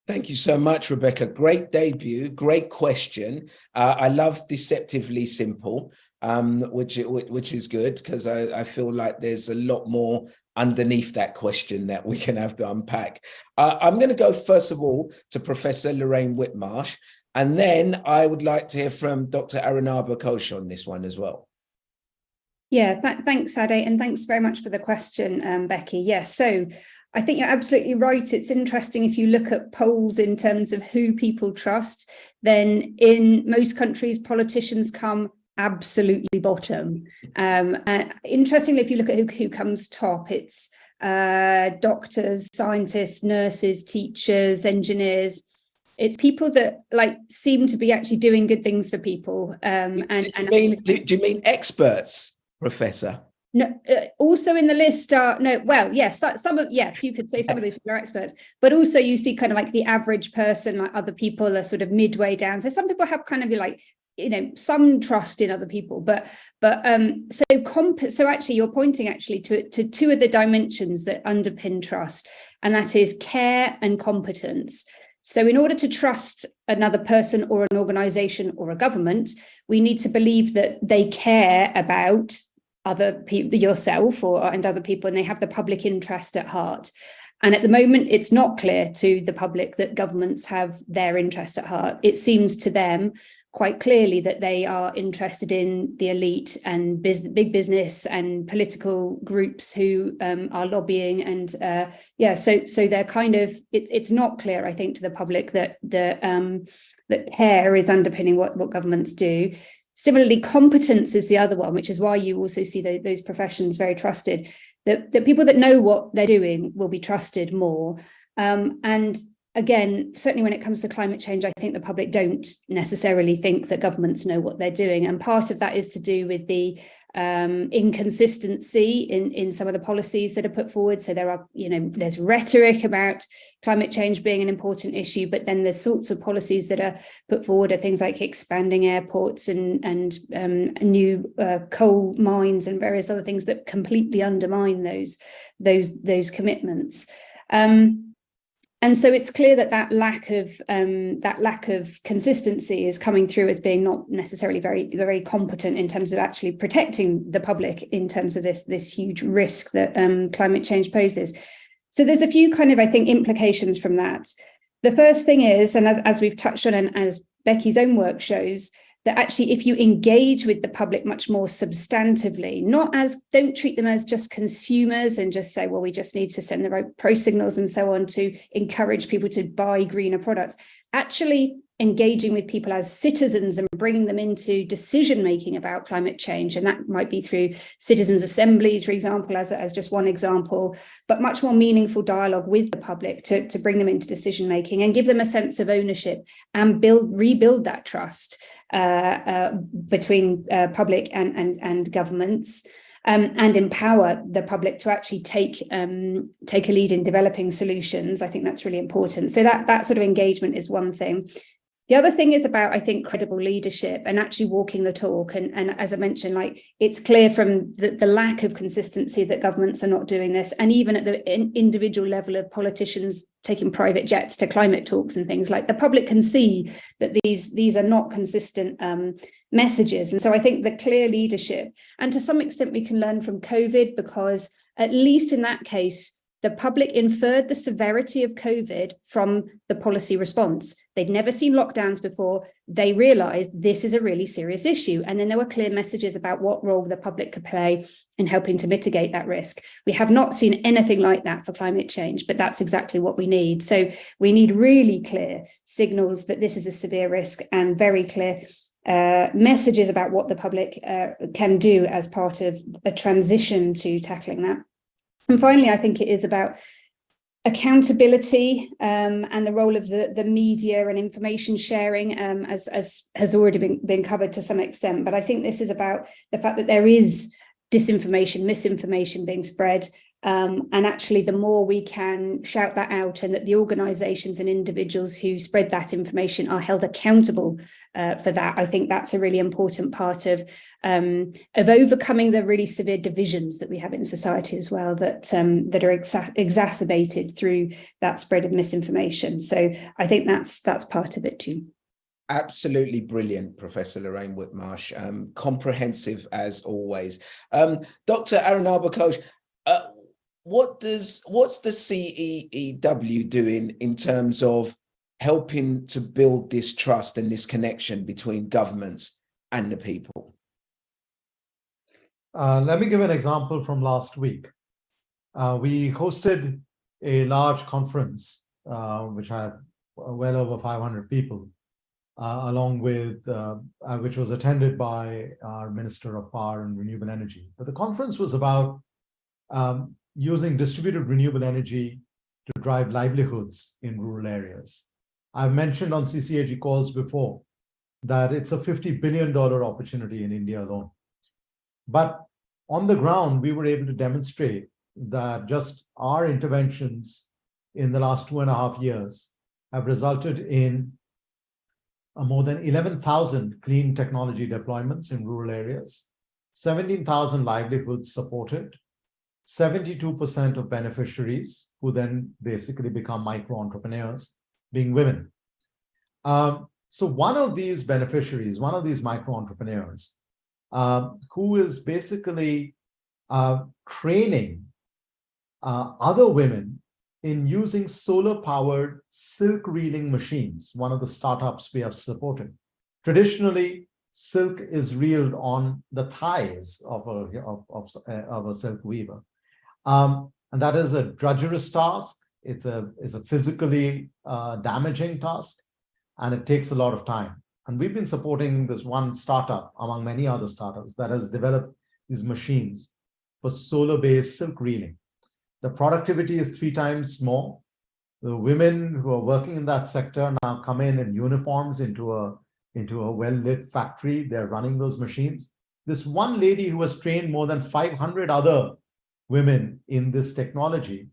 Thank you so much, Rebecca. Great debut, great question. I love deceptively simple, which is good, because I feel like there's a lot more underneath that question that we can have to unpack. I'm going to go first of all to Professor Lorraine Whitmarsh, and then I would like to hear from Dr. Arunabha Ghosh on this one as well. Yeah, thanks, Ade, and thanks very much for the question, Becky. Yes, so I think you're absolutely right. It's interesting, if you look at polls in terms of who people trust, then in most countries, politicians come absolutely bottom. Interestingly, if you look at who comes top, it's doctors, scientists, nurses, teachers, engineers. It's people that seem to be actually doing good things for people. Do you mean experts, Professor? No, also in the list are yes, you could say some of these people are experts, but also you see kind of like the average person, like other people are sort of midway down. So some people have kind of some trust in other people, so actually you're pointing actually to two of the dimensions that underpin trust, and that is care and competence. So in order to trust another person or an organization or a government, we need to believe that they care about other people, yourself and other people, and they have the public interest at heart. And at the moment, it's not clear to the public that governments have their interest at heart. It seems to them quite clearly that they are interested in the elite and big business and political groups who are lobbying. And so they're kind of, it's not clear, I think, to the public that that care is underpinning what governments do. Similarly, competence is the other one, which is why you also see those professions very trusted. The people that know what they're doing will be trusted more. And again, certainly when it comes to climate change, I think the public don't necessarily think that governments know what they're doing. And part of that is to do with the inconsistency in some of the policies that are put forward. So there's rhetoric about climate change being an important issue, but then the sorts of policies that are put forward are things like expanding airports and new coal mines and various other things that completely undermine those commitments. And so it's clear that lack of consistency is coming through as being not necessarily very, very competent in terms of actually protecting the public in terms of this huge risk that climate change poses. So there's a few kind of, I think, implications from that. The first thing is, and as we've touched on, and as Becky's own work shows, that actually if you engage with the public much more substantively, don't treat them as just consumers and just say, well, we just need to send the right price signals and so on to encourage people to buy greener products, actually engaging with people as citizens and bringing them into decision-making about climate change. And that might be through citizens' assemblies, for example, as just one example, but much more meaningful dialogue with the public to bring them into decision-making and give them a sense of ownership and rebuild that trust between public and governments, and empower the public to actually take a lead in developing solutions. I think that's really important. So that sort of engagement is one thing. The other thing is about, I think, credible leadership and actually walking the talk. And as I mentioned, like it's clear from the lack of consistency that governments are not doing this. And even at the individual level of politicians taking private jets to climate talks and things, like the public can see that these are not consistent messages. And so I think the clear leadership, and to some extent we can learn from COVID, because at least in that case, the public inferred the severity of COVID from the policy response. They'd never seen lockdowns before. They realized this is a really serious issue. And then there were clear messages about what role the public could play in helping to mitigate that risk. We have not seen anything like that for climate change, but that's exactly what we need. So we need really clear signals that this is a severe risk and very clear messages about what the public can do as part of a transition to tackling that. And finally, I think it is about accountability and the role of the media and information sharing, as has already been covered to some extent. But I think this is about the fact that there is disinformation, misinformation being spread. And actually, the more we can shout that out, and that the organisations and individuals who spread that information are held accountable for that, I think that's a really important part of overcoming the really severe divisions that we have in society as well, that are exacerbated through that spread of misinformation. So I think that's part of it too. Absolutely brilliant, Professor Lorraine Whitmarsh. Comprehensive as always. Dr. Arunabha Ghosh, what's the CEEW doing in terms of helping to build this trust and this connection between governments and the people? Let me give an example from last week. We hosted a large conference, which had well over 500 people, along with, which was attended by our Minister of Power and Renewable Energy. But the conference was about using distributed renewable energy to drive livelihoods in rural areas. I've mentioned on CCAG calls before that it's a $50 billion opportunity in India alone. But on the ground, we were able to demonstrate that just our interventions in the last 2.5 years have resulted in more than 11,000 clean technology deployments in rural areas, 17,000 livelihoods supported, 72% of beneficiaries who then basically become micro-entrepreneurs being women. So one of these beneficiaries, one of these micro-entrepreneurs, who is basically training other women in using solar-powered silk reeling machines, one of the startups we have supported. Traditionally, silk is reeled on the thighs of a silk weaver. And that is a drudgerous task. It's a physically damaging task, and it takes a lot of time. And we've been supporting this one startup among many other startups that has developed these machines for solar-based silk reeling. The productivity is 3 times more. The women who are working in that sector now come in uniforms into a well-lit factory. They're running those machines. This one lady who has trained more than 500 other women in this technology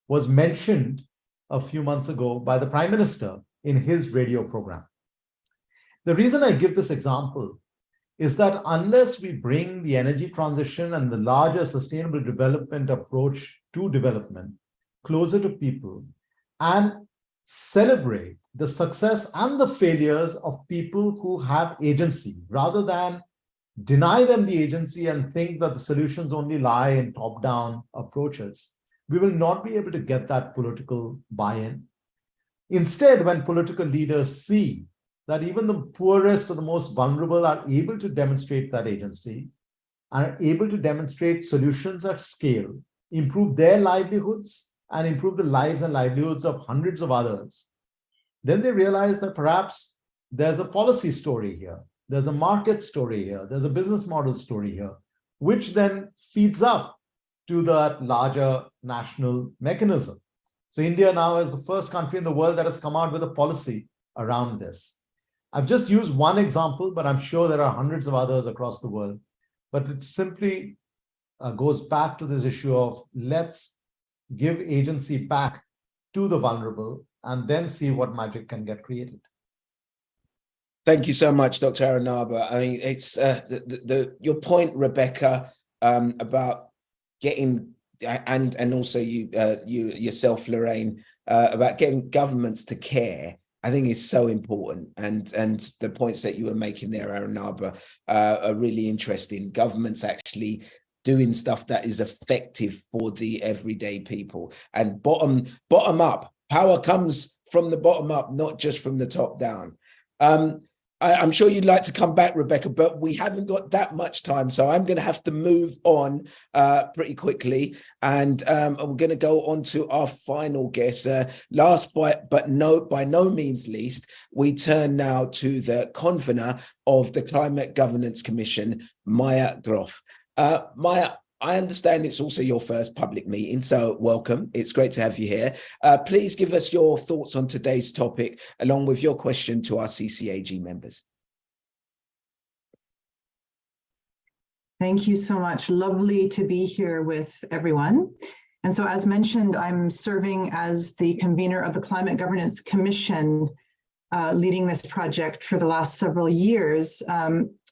was mentioned a few months ago by the Prime Minister in his radio program. The reason I give this example is that unless we bring the energy transition and the larger sustainable development approach to development closer to people and celebrate the success and the failures of people who have agency, rather than deny them the agency and think that the solutions only lie in top-down approaches, we will not be able to get that political buy-in. Instead, when political leaders see that even the poorest or the most vulnerable are able to demonstrate that agency, are able to demonstrate solutions at scale, improve their livelihoods, and improve the lives and livelihoods of hundreds of others, then they realize that perhaps there's a policy story here, there's a market story here, there's a business model story here, which then feeds up to that larger national mechanism. So India now is the first country in the world that has come out with a policy around this. I've just used one example, but I'm sure there are hundreds of others across the world. But it simply goes back to this issue of let's give agency back to the vulnerable and then see what magic can get created. Thank you so much, Dr. Aranaba. I mean, it's your point, Rebecca, about getting, and also you yourself, Lorraine, about getting governments to care, I think is so important. And the points that you were making there, Aranaba, are really interesting. Governments actually doing stuff that is effective for the everyday people, and bottom up. Power comes from the bottom up, not just from the top down. I'm sure you'd like to come back, Rebecca, but we haven't got that much time, so I'm going to have to move on pretty quickly, and I'm going to go on to our final guest. Last by no means least, we turn now to the convener of the Climate Governance Commission, Maya Groff. Maya, I understand it's also your first public meeting, so welcome. It's great to have you here. Please give us your thoughts on today's topic, along with your question to our CCAG members. Thank you so much. Lovely to be here with everyone. And so, as mentioned, I'm serving as the convener of the Climate Governance Commission, leading this project for the last several years.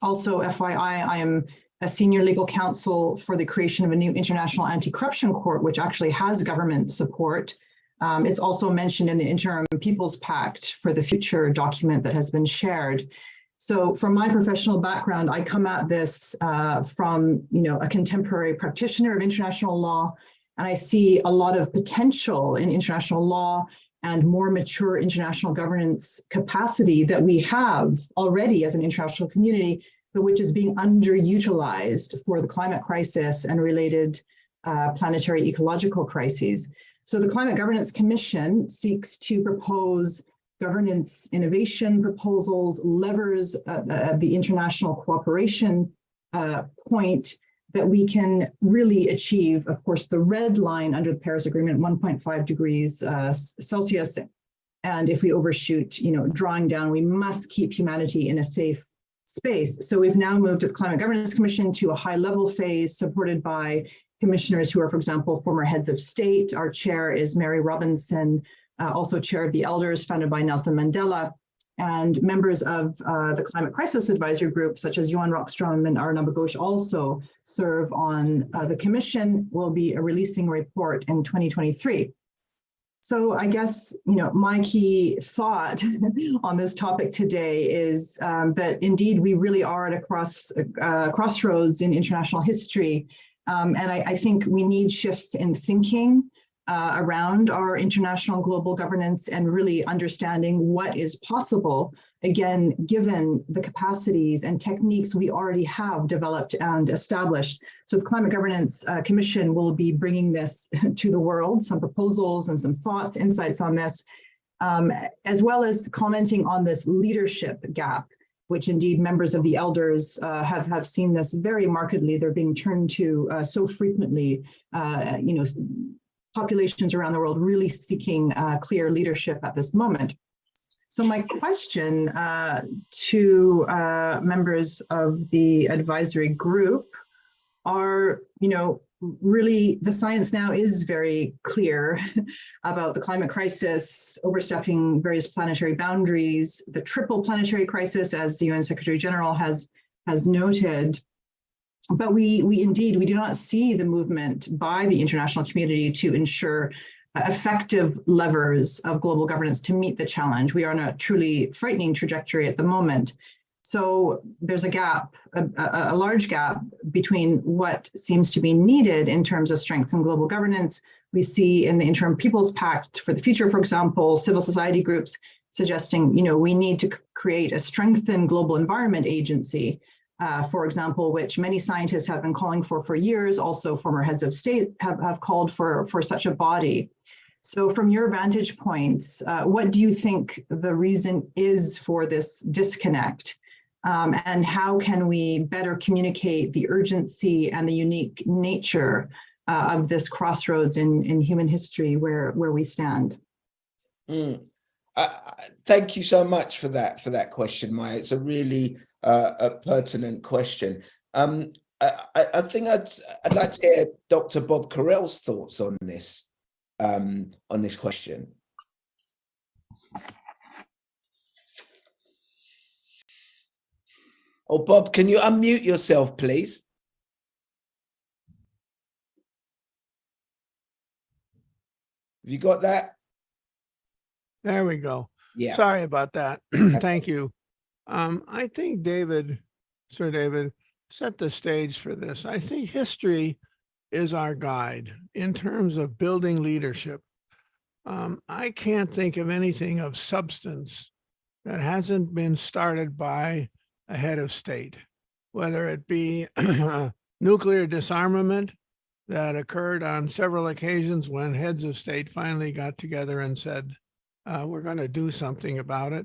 Also, FYI, I am a senior legal counsel for the creation of a new international anti-corruption court, which actually has government support. It's also mentioned in the Interim People's Pact for the Future document that has been shared. So from my professional background, I come at this from a contemporary practitioner of international law, and I see a lot of potential in international law and more mature international governance capacity that we have already as an international community, but which is being underutilized for the climate crisis and related planetary ecological crises. So the Climate Governance Commission seeks to propose governance innovation proposals, levers at the international cooperation point that we can really achieve, of course, the red line under the Paris Agreement, 1.5 degrees Celsius. And if we overshoot, drawing down, we must keep humanity in a safe space. So we've now moved at the Climate Governance Commission to a high-level phase supported by commissioners who are, for example, former heads of state. Our chair is Mary Robinson, also chair of the Elders, founded by Nelson Mandela. And members of the Climate Crisis Advisory Group, such as Johan Rockström and Aruna Ghosh, also serve on the Commission. Will be releasing a report in 2023. So I guess, my key thought on this topic today is that indeed we really are at a crossroads in international history. And I think we need shifts in thinking around our international global governance and really understanding what is possible, again, given the capacities and techniques we already have developed and established. So the Climate Governance Commission will be bringing this to the world, some proposals and some thoughts, insights on this, as well as commenting on this leadership gap, which indeed members of the elders have seen this very markedly. They're being turned to so frequently, populations around the world really seeking clear leadership at this moment. So my question to members of the advisory group are, really the science now is very clear about the climate crisis, overstepping various planetary boundaries, the triple planetary crisis, as the UN Secretary General has noted. But we do not see the movement by the international community to ensure effective levers of global governance to meet the challenge. We are on a truly frightening trajectory at the moment. So there's a gap, a large gap between what seems to be needed in terms of strength in global governance. We see in the Interim People's Pact for the Future, for example, civil society groups suggesting, we need to create a strengthened global environment agency, for example, which many scientists have been calling for years. Also, former heads of state have called for such a body. So from your vantage points, what do you think the reason is for this disconnect? And how can we better communicate the urgency and the unique nature of this crossroads in human history where we stand? Thank you so much for that question, Maya. It's a really a pertinent question. I think I'd like to hear Dr. Bob Carell's thoughts on this question. Oh, Bob, can you unmute yourself, please? Have you got that? There we go. Yeah. Sorry about that. Thank you. I think Sir David, set the stage for this. I think history is our guide in terms of building leadership. I can't think of anything of substance that hasn't been started by a head of state, whether it be nuclear disarmament that occurred on several occasions when heads of state finally got together and said, we're going to do something about it,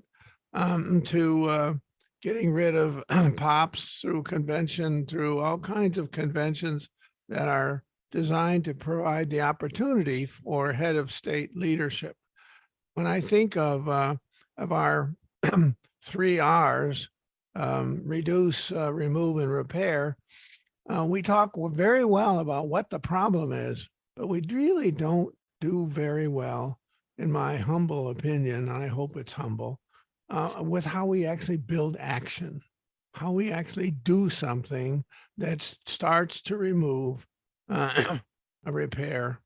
to getting rid of POPs through convention, through all kinds of conventions that are designed to provide the opportunity for head of state leadership. When I think of our 3 R's, reduce, remove, and repair, we talk very well about what the problem is, but we really don't do very well, in my humble opinion, I hope it's humble, with how we actually build action, how we actually do something that starts to remove, repair,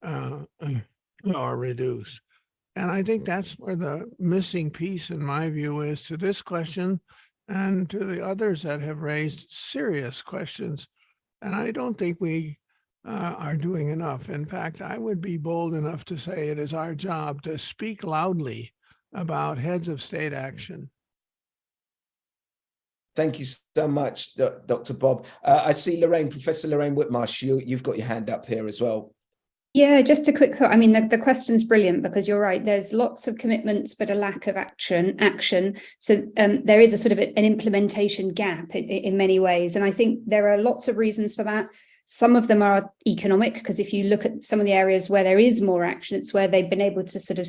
or reduce. And I think that's where the missing piece, in my view, is to this question and to the others that have raised serious questions. And I don't think we are doing enough. In fact, I would be bold enough to say it is our job to speak loudly about heads of state action. Thank you so much, Dr. Bob. I see Professor Lorraine Whitmarsh, you've got your hand up here as well. Yeah, just a quick thought. I mean, the question's brilliant because you're right. There's lots of commitments, but a lack of action. So there is a sort of an implementation gap in many ways. And I think there are lots of reasons for that. Some of them are economic, because if you look at some of the areas where there is more action, it's where they've been able to sort of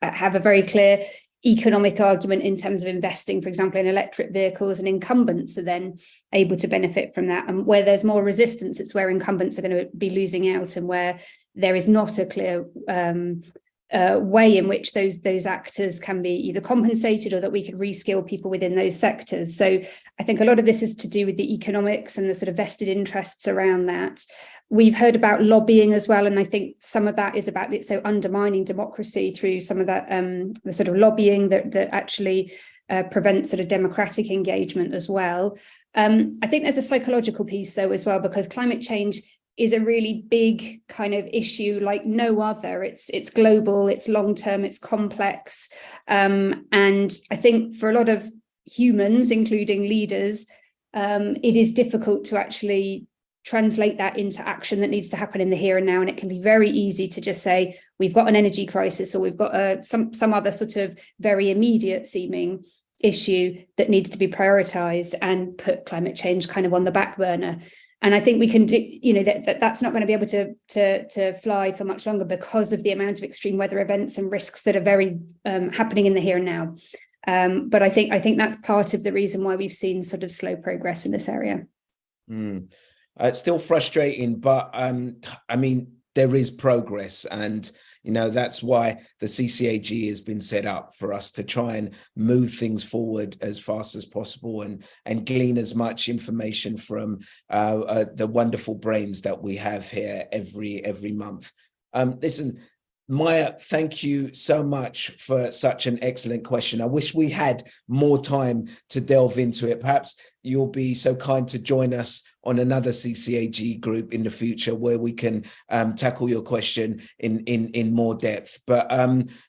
have a very clear economic argument in terms of investing, for example, in electric vehicles, and incumbents are then able to benefit from that. And where there's more resistance, it's where incumbents are going to be losing out, and where there is not a clear way in which those actors can be either compensated or that we could reskill people within those sectors. So I think a lot of this is to do with the economics and the sort of vested interests around that. We've heard about lobbying as well, and I think some of that is about it, so undermining democracy through some of that the sort of lobbying that actually prevents sort of democratic engagement as well. I think there's a psychological piece though as well, because climate change is a really big kind of issue like no other. It's global, it's long-term, it's complex. And I think for a lot of humans, including leaders, it is difficult to actually translate that into action that needs to happen in the here and now. And it can be very easy to just say, we've got an energy crisis, or we've got some other sort of very immediate seeming issue that needs to be prioritized, and put climate change kind of on the back burner. And I think we can do, that's not going to be able to fly for much longer because of the amount of extreme weather events and risks that are very happening in the here and now. But I think that's part of the reason why we've seen sort of slow progress in this area. It's still frustrating, but I mean, there is progress, and that's why the CCAG has been set up, for us to try and move things forward as fast as possible and glean as much information from the wonderful brains that we have here every month. Listen, Maya, thank you so much for such an excellent question. I wish we had more time to delve into it. Perhaps you'll be so kind to join us on another CCAG group in the future where we can tackle your question in more depth. But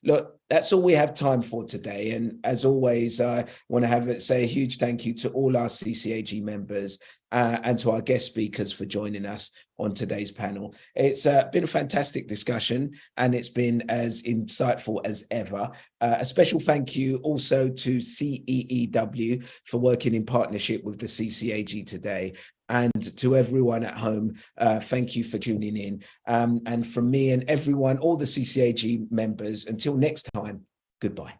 look, that's all we have time for today. And as always, I want to say a huge thank you to all our CCAG members and to our guest speakers for joining us on today's panel. It's been a fantastic discussion, and it's been as insightful as ever. A special thank you also to CEEW for working in partnership with the CCAG today. And to everyone at home, thank you for tuning in. And from me and everyone, all the CCAG members, until next time, goodbye.